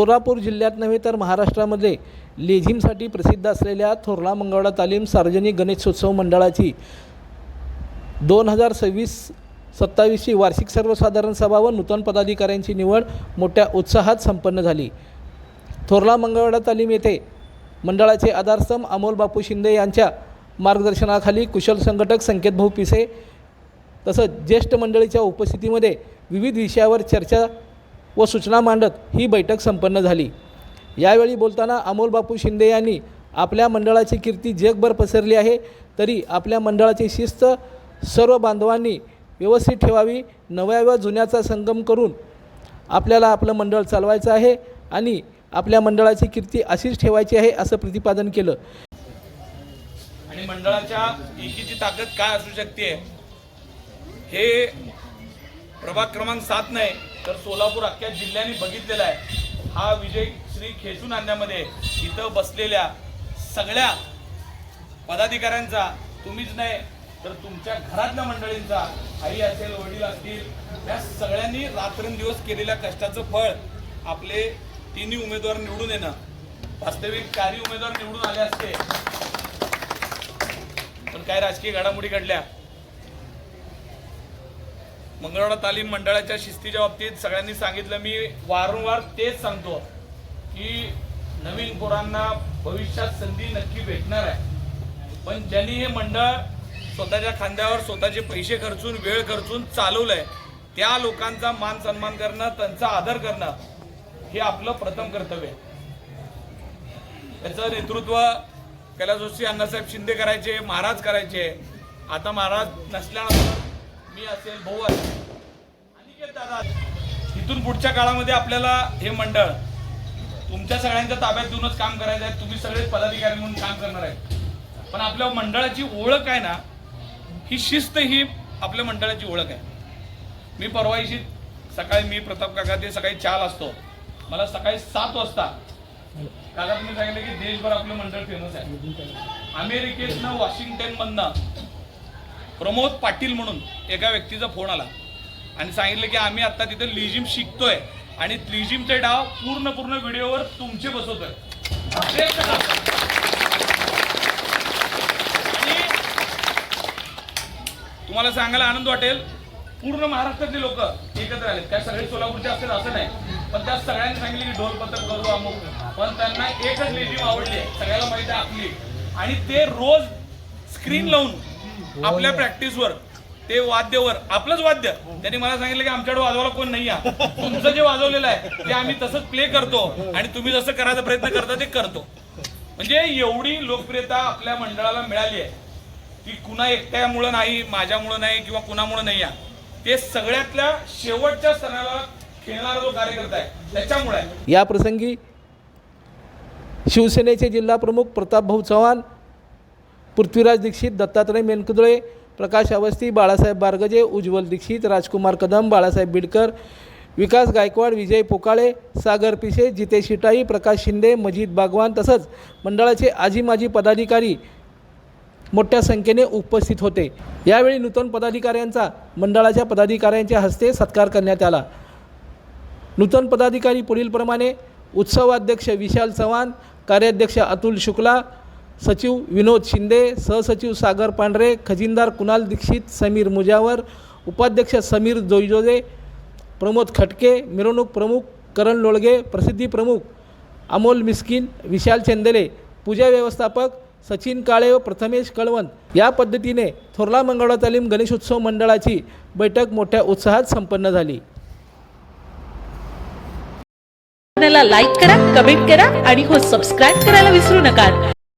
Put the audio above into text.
सोलापूर जिल्ह्यात नव्हे तर महाराष्ट्रामध्ये लेझिमसाठी प्रसिद्ध असलेल्या थोरला मंगळवाडा तालीम सार्वजनिक गणेशोत्सव मंडळाची 2026-27ची वार्षिक सर्वसाधारण सभा व नूतन पदाधिकाऱ्यांची निवड मोठ्या उत्साहात संपन्न झाली। थोरला मंगळवाडा तालीम येथे मंडळाचे आधारस्तंभ अमोल बापू शिंदे यांच्या मार्गदर्शनाखाली कुशल संघटक संकेत भाऊ पिसे तसंच ज्येष्ठ मंडळीच्या उपस्थितीमध्ये विविध विषयावर चर्चा व सूचना मांडत ही बैठक संपन्न झाली। यावेळी बोलताना अमोल बापू शिंदे यांनी आपल्या मंडळाची कीर्ती जगभर पसरली आहे, तरी आपल्या मंडळाची शिस्त सर्व बांधवांनी व्यवस्थित ठेवावी। नव्या व जुन्याचा संगम करून आपल्याला आपलं मंडळ चालवायचं आहे आणि आपल्या मंडळाची कीर्ती अशीच ठेवायची आहे असं प्रतिपादन केलं। आणि मंडळाच्या एकीची ताकद काय असू शकते हे प्रभाग क्रमांक 7 नाही तर सोलापूर अख्ख्या जिल्ह्याने बघितलेला आहे। हा विजय श्री खेचून आणण्यामध्ये इथं बसलेल्या सगळ्या पदाधिकाऱ्यांचा, तुम्हीच नाही तर तुमच्या घरातल्या मंडळींचा, आई असेल, वडील असतील, या सगळ्यांनी रात्रंदिवस केलेल्या कष्टाचं फळ आपले तिन्ही उमेदवार निवडून येणं, वास्तविक कार्य उमेदवार निवडून आले असते पण काय राजकीय घडामोडी घडल्या। मंगळवाडा तालीम मंडळाच्या शिस्तीच्या बाबतीत सगळ्यांनी सांगितलं, मी वारंवार तेच सांगतो की नवीन पोरांना भविष्यात संधी नक्की भेटणार आहे, पण ज्यांनी हे मंडळ स्वतःच्या खांद्यावर स्वतःचे पैसे खर्चून वेळ खर्चून चालवलंय त्या लोकांचा मान सन्मान करणं, त्यांचा आदर करणं हे आपलं प्रथम कर्तव्य आहे। त्याचं नेतृत्व कैलासवासी अण्णासाहेब शिंदे करायचे, महाराज करायचे। आता महाराज नसल्यानंतर मी असेल, भाऊ असेल, अनिकेत दादा, इथून पुढच्या काळामध्ये आपल्याला हे मंडळ तुमच्या सगळ्यांच्या ताब्यात देऊनच काम करायचं आहे। तुम्ही सगळे पदाधिकारी म्हणून काम करणार आहे, पण आपल्या मंडळाची ओळख आहे ना, ही शिस्त ही आपल्या मंडळाची ओळख आहे। मी परवाईशी सकाळी, मी प्रताप काका ते सकाळी 4 असतो, मला सकाळी 7 वाजता काका तुम्ही सांगितलं की देशभर आपलं मंडळ फेमस आहे। अमेरिकेतनं, वॉशिंग्टनमधनं प्रमोद पाटील म्हणून एका व्यक्तीचा फोन आला आणि सांगितलं की आम्ही आता तिथे लिजिम शिकतोय आणि लिजिमचे डाव पूर्ण व्हिडिओवर तुमचे बसवतोय। आणि तुम्हाला सांगायला आनंद वाटेल, पूर्ण महाराष्ट्रातले लोक एकत्र आले, काय सगळे सोलापूरचे असतील असं नाही, पण त्या सगळ्यांनी सांगितले की ढोल पथक करू अमुक, पण त्यांना एकच लिजिम आवडली आहे, सगळ्याला माहिती आहे आपली, आणि ते रोज स्क्रीन लावून आपल्या प्रॅक्टिसवर ते वाद्यावर आपलंच वाद्य त्यांनी मला सांगितलं की आमच्याकडे वाजवायला कोण नाही आहे, तुमचं जे वाजवलेलं आहे ते आम्ही तसंच प्ले करतो आणि तुम्ही जसं करायचा प्रयत्न करता ते करतो। म्हणजे एवढी लोकप्रियता आपल्या मंडळाला मिळाली आहे ती कुणा एकट्यामुळे नाही, माझ्यामुळे नाही किंवा कुणामुळे नाही आहे, ते सगळ्यातल्या शेवटच्या स्तराला खेळणारा जो कार्यकर्ता आहे त्याच्यामुळे। या प्रसंगी शिवसेनेचे जिल्हा प्रमुख प्रतापभाऊ चव्हाण, पृथ्वीराज दीक्षित, दत्तात्रय मेनकुदळे, प्रकाश अवस्थी, बाळासाहेब बारगजे, उज्ज्वल दीक्षित, राजकुमार कदम, बाळासाहेब बिडकर, विकास गायकवाड, विजय पोकाळे, सागर पिसे, जितेश शिटाई, प्रकाश शिंदे, मजीद बागवान तसंच मंडळाचे आजी माजी पदाधिकारी मोठ्या संख्येने उपस्थित होते। यावेळी नूतन पदाधिकाऱ्यांचा मंडळाच्या पदाधिकाऱ्यांच्या हस्ते सत्कार करण्यात आला। नूतन पदाधिकारी पुढीलप्रमाणे: उत्सवाध्यक्ष विशाल चव्हाण, कार्याध्यक्ष अतुल शुक्ला, सचिव विनोद शिंदे, सहसचिव सागर पांढरे, खजिनदार कुणाल दीक्षित, समीर मुजावर, उपाध्यक्ष समीर जोईजोदे, प्रमोद खटके, मिरवणूक प्रमुख करण लोळगे, प्रसिद्धी प्रमुख अमोल मिस्किन, विशाल चंदेले, पूजा व्यवस्थापक सचिन काळे व प्रथमेश कळवंत। या पद्धतीने थोरला मंगळवाडा तालीम गणेशोत्सव मंडळाची बैठक मोठ्या उत्साहात संपन्न झाली। लाईक करा, कमेंट करा आणि सबस्क्राईब करायला विसरू नका।